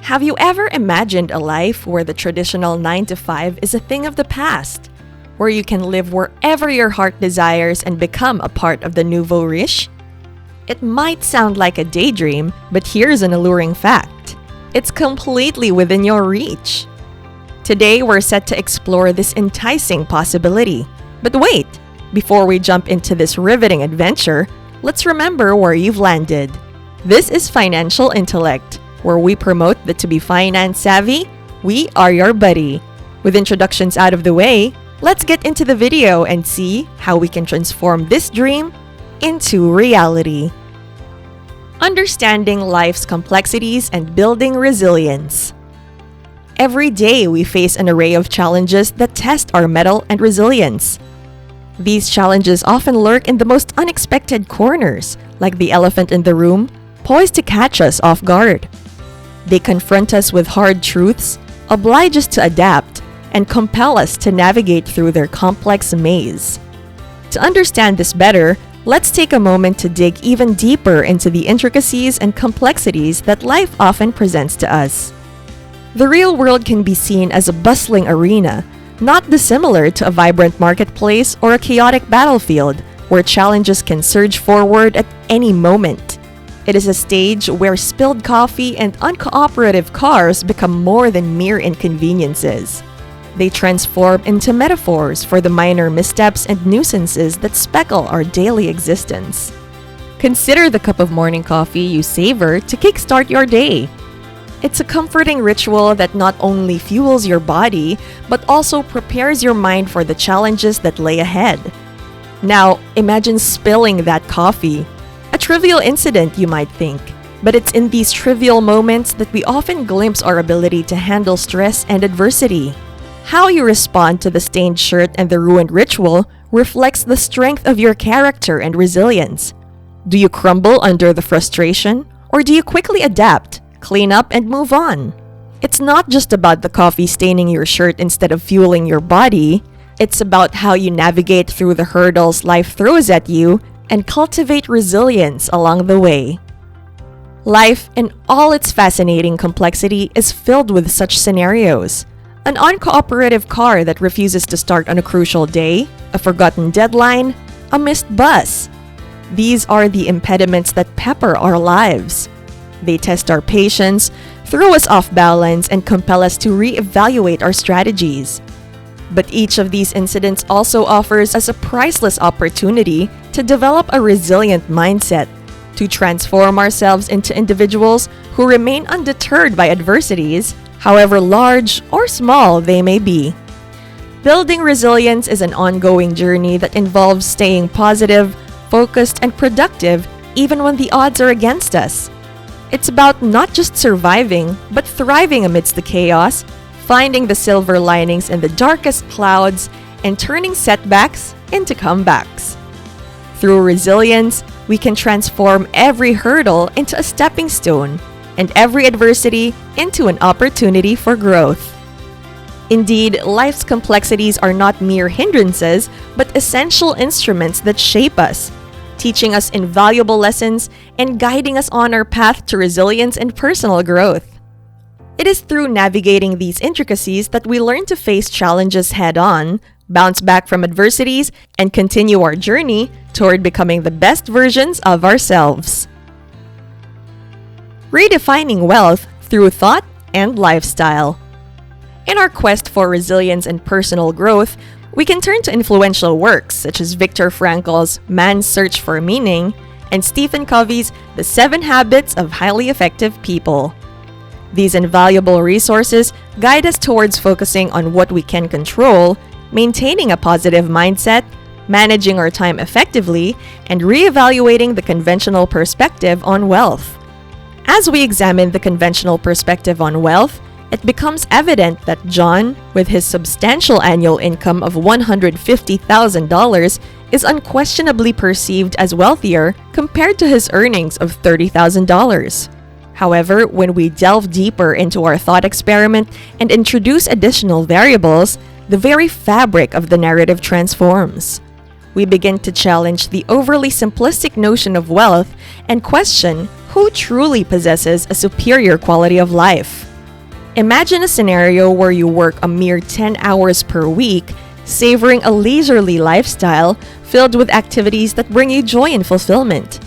Have you ever imagined a life where the traditional 9 to 5 is a thing of the past? Where you can live wherever your heart desires and become a part of the nouveau riche? It might sound like a daydream, but here's an alluring fact. It's completely within your reach. Today, we're set to explore this enticing possibility. But wait, before we jump into this riveting adventure, let's remember where you've landed. This is Financial Intellect, where we promote that to be finance savvy, we are your buddy. With introductions out of the way, let's get into the video and see how we can transform this dream into reality. Understanding life's complexities and building resilience. Every day we face an array of challenges that test our mettle and resilience. These challenges often lurk in the most unexpected corners, like the elephant in the room, poised to catch us off guard. They confront us with hard truths, oblige us to adapt, and compel us to navigate through their complex maze. To understand this better, let's take a moment to dig even deeper into the intricacies and complexities that life often presents to us. The real world can be seen as a bustling arena, not dissimilar to a vibrant marketplace or a chaotic battlefield, where challenges can surge forward at any moment. It is a stage where spilled coffee and uncooperative cars become more than mere inconveniences. They transform into metaphors for the minor missteps and nuisances that speckle our daily existence. Consider the cup of morning coffee you savor to kickstart your day. It's a comforting ritual that not only fuels your body, but also prepares your mind for the challenges that lay ahead. Now, imagine spilling that coffee. A trivial incident, you might think, but it's in these trivial moments that we often glimpse our ability to handle stress and adversity. How you respond to the stained shirt and the ruined ritual reflects the strength of your character and resilience. Do you crumble under the frustration, or do you quickly adapt, clean up, and move on? It's not just about the coffee staining your shirt instead of fueling your body. It's about how you navigate through the hurdles life throws at you and cultivate resilience along the way. Life, in all its fascinating complexity, is filled with such scenarios. An uncooperative car that refuses to start on a crucial day, a forgotten deadline, a missed bus. These are the impediments that pepper our lives. They test our patience, throw us off balance, and compel us to reevaluate our strategies. But each of these incidents also offers us a priceless opportunity to develop a resilient mindset, to transform ourselves into individuals who remain undeterred by adversities, however large or small they may be. Building resilience is an ongoing journey that involves staying positive, focused, and productive even when the odds are against us. It's about not just surviving, but thriving amidst the chaos, finding the silver linings in the darkest clouds, and turning setbacks into comebacks. Through resilience, we can transform every hurdle into a stepping stone, and every adversity into an opportunity for growth. Indeed, life's complexities are not mere hindrances, but essential instruments that shape us, teaching us invaluable lessons and guiding us on our path to resilience and personal growth. It is through navigating these intricacies that we learn to face challenges head-on, bounce back from adversities, and continue our journey toward becoming the best versions of ourselves. Redefining wealth through thought and lifestyle. In our quest for resilience and personal growth, we can turn to influential works such as Viktor Frankl's Man's Search for Meaning and Stephen Covey's The 7 Habits of Highly Effective People. These invaluable resources guide us towards focusing on what we can control, maintaining a positive mindset, managing our time effectively, and reevaluating the conventional perspective on wealth. As we examine the conventional perspective on wealth, it becomes evident that John, with his substantial annual income of $150,000, is unquestionably perceived as wealthier compared to his earnings of $30,000. However, when we delve deeper into our thought experiment and introduce additional variables, the very fabric of the narrative transforms. We begin to challenge the overly simplistic notion of wealth and question who truly possesses a superior quality of life. Imagine a scenario where you work a mere 10 hours per week, savoring a leisurely lifestyle filled with activities that bring you joy and fulfillment.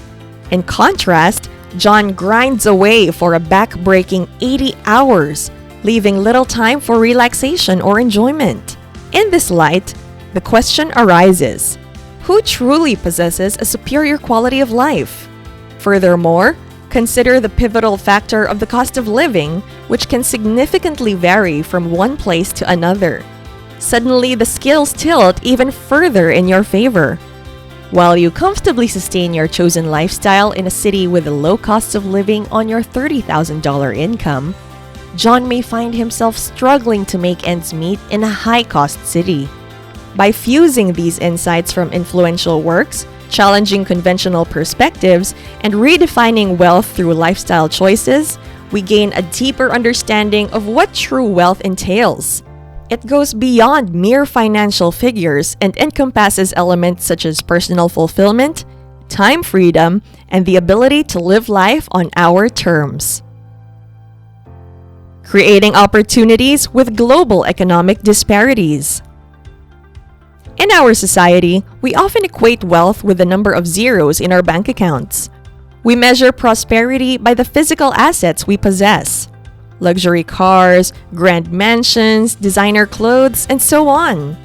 In contrast, John grinds away for a back-breaking 80 hours, leaving little time for relaxation or enjoyment. In this light, the question arises: who truly possesses a superior quality of life? Furthermore, consider the pivotal factor of the cost of living, which can significantly vary from one place to another. Suddenly, the scales tilt even further in your favor. While you comfortably sustain your chosen lifestyle in a city with a low cost of living on your $30,000 income, John may find himself struggling to make ends meet in a high-cost city. By fusing these insights from influential works, challenging conventional perspectives, and redefining wealth through lifestyle choices, we gain a deeper understanding of what true wealth entails. It goes beyond mere financial figures and encompasses elements such as personal fulfillment, time freedom, and the ability to live life on our terms. Creating opportunities with global economic disparities. In our society, we often equate wealth with the number of zeros in our bank accounts. We measure prosperity by the physical assets we possess: luxury cars, grand mansions, designer clothes, and so on.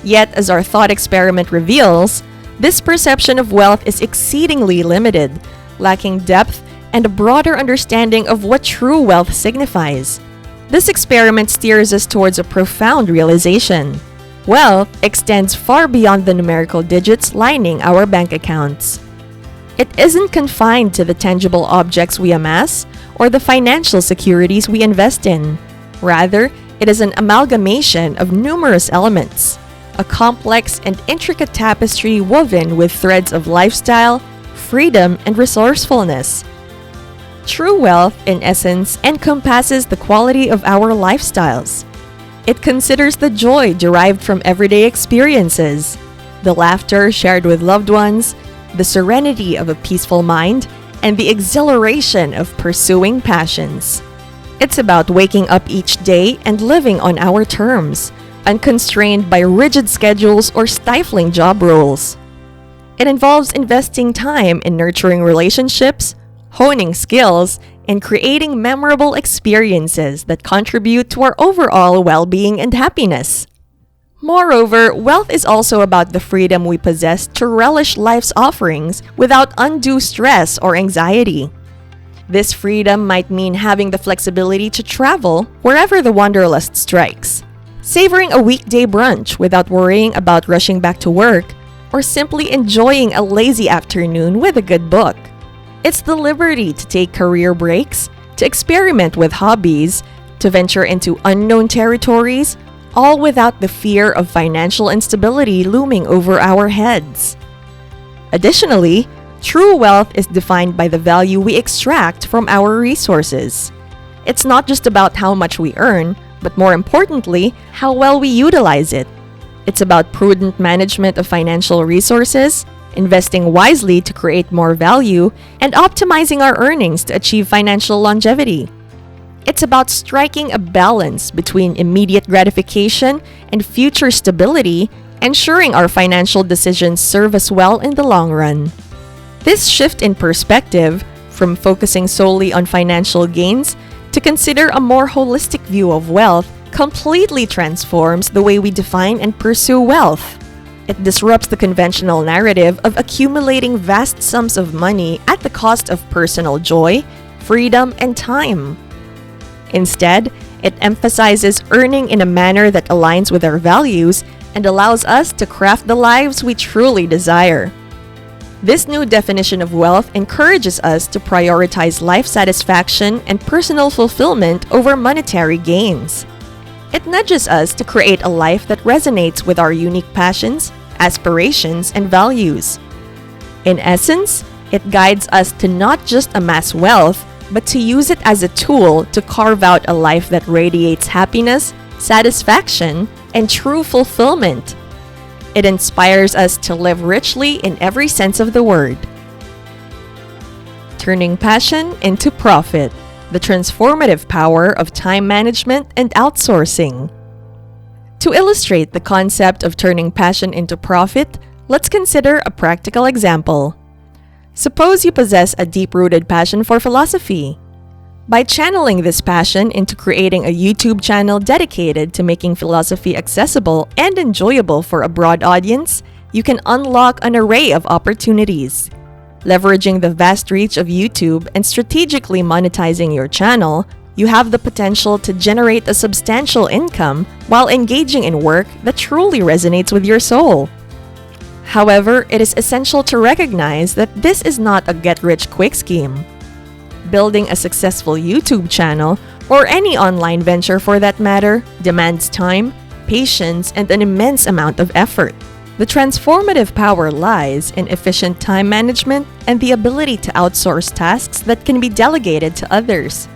Yet, as our thought experiment reveals, this perception of wealth is exceedingly limited, lacking depth and a broader understanding of what true wealth signifies. This experiment steers us towards a profound realization. Wealth extends far beyond the numerical digits lining our bank accounts. It isn't confined to the tangible objects we amass or the financial securities we invest in. Rather, it is an amalgamation of numerous elements, a complex and intricate tapestry woven with threads of lifestyle, freedom, and resourcefulness. True wealth, in essence, encompasses the quality of our lifestyles. It considers the joy derived from everyday experiences, the laughter shared with loved ones, the serenity of a peaceful mind, and the exhilaration of pursuing passions. It's about waking up each day and living on our terms, unconstrained by rigid schedules or stifling job roles. It involves investing time in nurturing relationships, honing skills, and creating memorable experiences that contribute to our overall well-being and happiness. Moreover, wealth is also about the freedom we possess to relish life's offerings without undue stress or anxiety. This freedom might mean having the flexibility to travel wherever the wanderlust strikes, savoring a weekday brunch without worrying about rushing back to work, or simply enjoying a lazy afternoon with a good book. It's the liberty to take career breaks, to experiment with hobbies, to venture into unknown territories, all without the fear of financial instability looming over our heads. Additionally, true wealth is defined by the value we extract from our resources. It's not just about how much we earn, but more importantly, how well we utilize it. It's about prudent management of financial resources, investing wisely to create more value, and optimizing our earnings to achieve financial longevity. It's about striking a balance between immediate gratification and future stability, ensuring our financial decisions serve us well in the long run. This shift in perspective, from focusing solely on financial gains to consider a more holistic view of wealth, completely transforms the way we define and pursue wealth. It disrupts the conventional narrative of accumulating vast sums of money at the cost of personal joy, freedom, and time. Instead, it emphasizes earning in a manner that aligns with our values and allows us to craft the lives we truly desire. This new definition of wealth encourages us to prioritize life satisfaction and personal fulfillment over monetary gains. It nudges us to create a life that resonates with our unique passions, aspirations, and values. In essence, it guides us to not just amass wealth, but to use it as a tool to carve out a life that radiates happiness, satisfaction, and true fulfillment. It inspires us to live richly in every sense of the word. Turning passion into profit. the transformative power of time management and outsourcing. To illustrate the concept of turning passion into profit, let's consider a practical example. Suppose you possess a deep-rooted passion for philosophy. By channeling this passion into creating a YouTube channel dedicated to making philosophy accessible and enjoyable for a broad audience, you can unlock an array of opportunities. Leveraging the vast reach of YouTube and strategically monetizing your channel, you have the potential to generate a substantial income while engaging in work that truly resonates with your soul. However, it is essential to recognize that this is not a get-rich-quick scheme. Building a successful YouTube channel, or any online venture for that matter, demands time, patience, and an immense amount of effort. The transformative power lies in efficient time management and the ability to outsource tasks that can be delegated to others.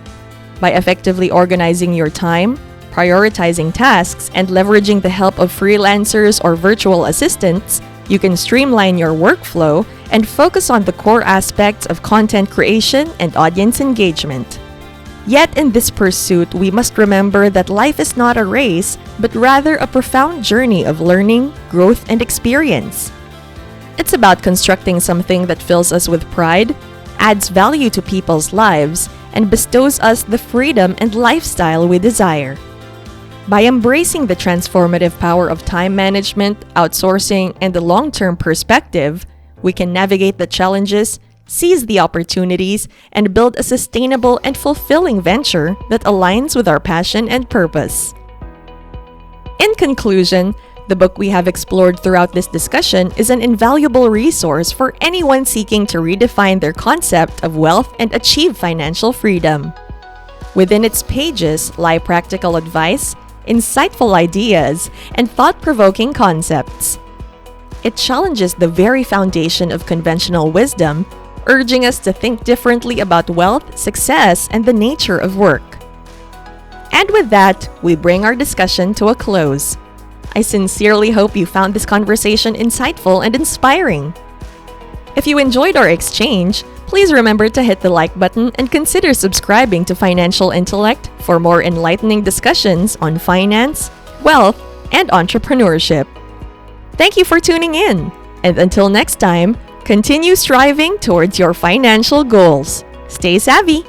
By effectively organizing your time, prioritizing tasks, and leveraging the help of freelancers or virtual assistants, you can streamline your workflow and focus on the core aspects of content creation and audience engagement. Yet in this pursuit, we must remember that life is not a race, but rather a profound journey of learning, growth, and experience. It's about constructing something that fills us with pride, adds value to people's lives, and bestows us the freedom and lifestyle we desire. By embracing the transformative power of time management, outsourcing, and the long-term perspective, we can navigate the challenges, seize the opportunities, and build a sustainable and fulfilling venture that aligns with our passion and purpose. In conclusion, the book we have explored throughout this discussion is an invaluable resource for anyone seeking to redefine their concept of wealth and achieve financial freedom. Within its pages lie practical advice, insightful ideas, and thought-provoking concepts. It challenges the very foundation of conventional wisdom, urging us to think differently about wealth, success, and the nature of work. And with that, we bring our discussion to a close. I sincerely hope you found this conversation insightful and inspiring. If you enjoyed our exchange, please remember to hit the like button and consider subscribing to Financial Intellect for more enlightening discussions on finance, wealth, and entrepreneurship. Thank you for tuning in, and until next time, continue striving towards your financial goals. Stay savvy!